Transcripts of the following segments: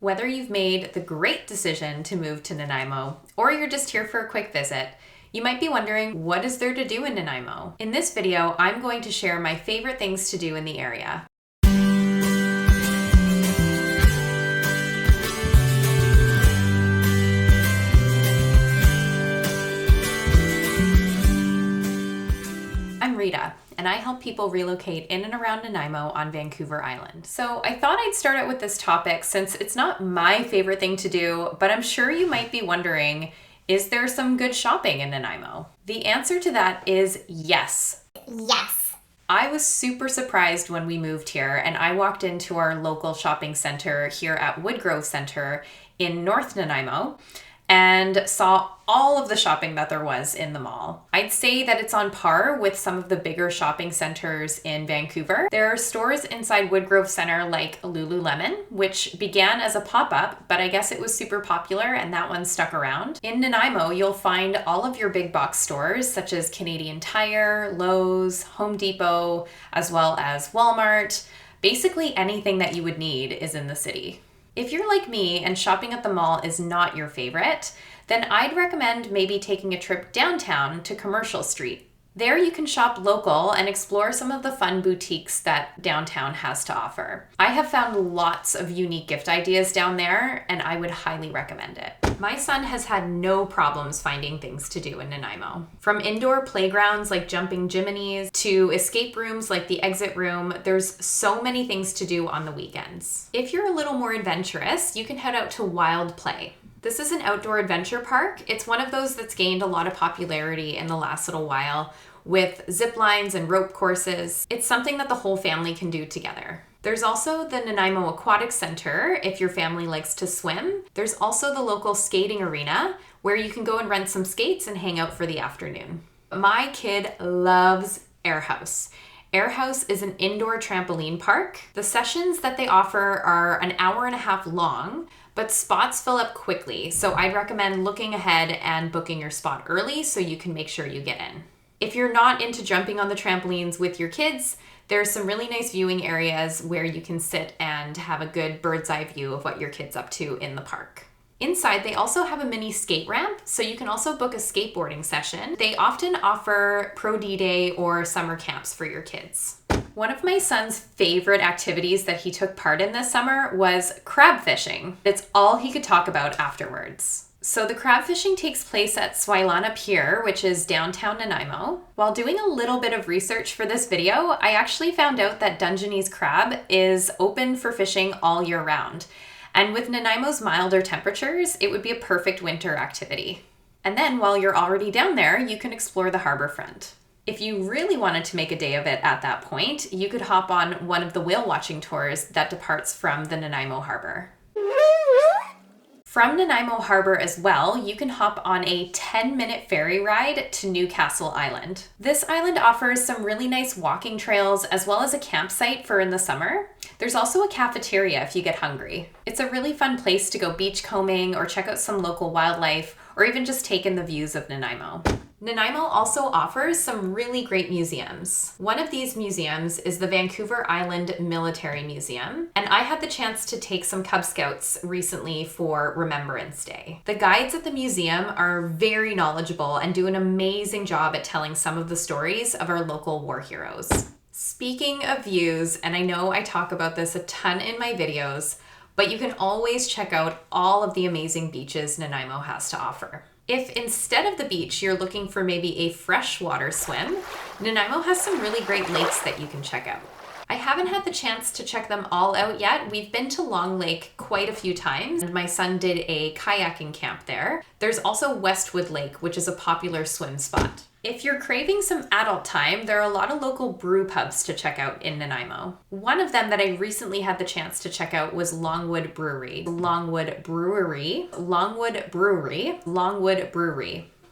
Whether you've made the great decision to move to Nanaimo or you're just here for a quick visit, you might be wondering, what is there to do in Nanaimo? In this video, I'm going to share my favorite things to do in the area. I'm Rita, and I help people relocate in and around Nanaimo on Vancouver Island. So I thought I'd start out with this topic since it's not my favorite thing to do, but I'm sure you might be wondering, is there some good shopping in Nanaimo? The answer to that is yes. Yes. I was super surprised when we moved here and I walked into our local shopping center here at Woodgrove Center in North Nanaimo and saw all of the shopping that there was in the mall. I'd say that it's on par with some of the bigger shopping centers in Vancouver. There are stores inside Woodgrove Center like Lululemon, which began as a pop-up, but I guess it was super popular and that one stuck around. In Nanaimo, you'll find all of your big box stores such as Canadian Tire, Lowe's, Home Depot, as well as Walmart. Basically anything that you would need is in the city. If you're like me and shopping at the mall is not your favorite, then I'd recommend maybe taking a trip downtown to Commercial Street. There you can shop local and explore some of the fun boutiques that downtown has to offer. I have found lots of unique gift ideas down there, and I would highly recommend it. My son has had no problems finding things to do in Nanaimo. From indoor playgrounds like jumping jimimies to escape rooms like the exit room, there's so many things to do on the weekends. If you're a little more adventurous, you can head out to Wild Play. This is an outdoor adventure park. It's one of those that's gained a lot of popularity in the last little while with zip lines and rope courses. It's something that the whole family can do together. There's also the Nanaimo Aquatic Center if your family likes to swim. There's also the local skating arena where you can go and rent some skates and hang out for the afternoon. My kid loves Air House. Air House is an indoor trampoline park. The sessions that they offer are an hour and a half long, but spots fill up quickly. So I'd recommend looking ahead and booking your spot early so you can make sure you get in. If you're not into jumping on the trampolines with your kids, there's some really nice viewing areas where you can sit and have a good bird's eye view of what your kid's up to in the park. Inside, they also have a mini skate ramp, so you can also book a skateboarding session. They often offer Pro D-Day or summer camps for your kids. One of my son's favorite activities that he took part in this summer was crab fishing. It's all he could talk about afterwards. So the crab fishing takes place at Swilana Pier, which is downtown Nanaimo. While doing a little bit of research for this video, I actually found out that Dungeness crab is open for fishing all year round. And with Nanaimo's milder temperatures, it would be a perfect winter activity. And then while you're already down there, you can explore the harbor front. If you really wanted to make a day of it at that point, you could hop on one of the whale watching tours that departs from the Nanaimo harbor. From Nanaimo Harbor as well, you can hop on a 10-minute ferry ride to Newcastle Island. This island offers some really nice walking trails as well as a campsite for in the summer. There's also a cafeteria if you get hungry. It's a really fun place to go beachcombing or check out some local wildlife or even just take in the views of Nanaimo. Nanaimo also offers some really great museums. One of these museums is the Vancouver Island Military Museum, and I had the chance to take some Cub Scouts recently for Remembrance Day. The guides at the museum are very knowledgeable and do an amazing job at telling some of the stories of our local war heroes. Speaking of views, and I know I talk about this a ton in my videos, but you can always check out all of the amazing beaches Nanaimo has to offer. If instead of the beach, you're looking for maybe a freshwater swim, Nanaimo has some really great lakes that you can check out. I haven't had the chance to check them all out yet. We've been to Long Lake quite a few times, and my son did a kayaking camp there. There's also Westwood Lake, which is a popular swim spot. If you're craving some adult time, there are a lot of local brew pubs to check out in Nanaimo. One of them that I recently had the chance to check out was Longwood Brewery. Longwood Brewery.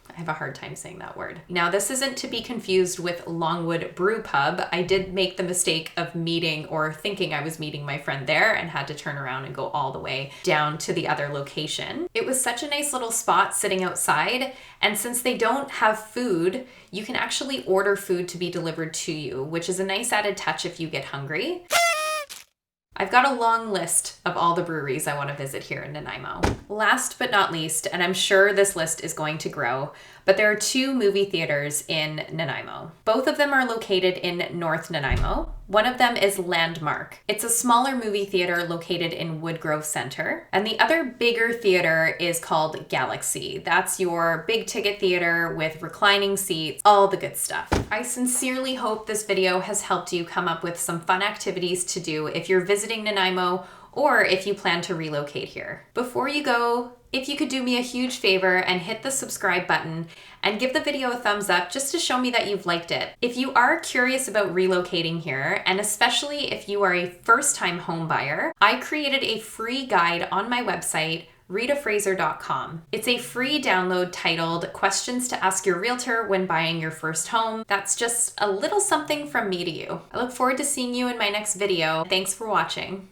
I have a hard time saying that word. Now, this isn't to be confused with Longwood Brew Pub. I did make the mistake of meeting or thinking I was meeting my friend there and had to turn around and go all the way down to the other location. It was such a nice little spot sitting outside, and since they don't have food, you can actually order food to be delivered to you, which is a nice added touch if you get hungry. I've got a long list of all the breweries I want to visit here in Nanaimo. Last but not least, and I'm sure this list is going to grow, but there are 2 movie theaters in Nanaimo. Both of them are located in North Nanaimo. One of them is Landmark. It's a smaller movie theater located in Woodgrove Center. And the other bigger theater is called Galaxy. That's your big ticket theater with reclining seats, all the good stuff. I sincerely hope this video has helped you come up with some fun activities to do if you're visiting Nanaimo or if you plan to relocate here. Before you go, if you could do me a huge favor and hit the subscribe button and give the video a thumbs up just to show me that you've liked it. If you are curious about relocating here, and especially if you are a first-time home buyer, I created a free guide on my website, ritafraser.com. It's a free download titled Questions to Ask Your Realtor When Buying Your First Home. That's just a little something from me to you. I look forward to seeing you in my next video. Thanks for watching.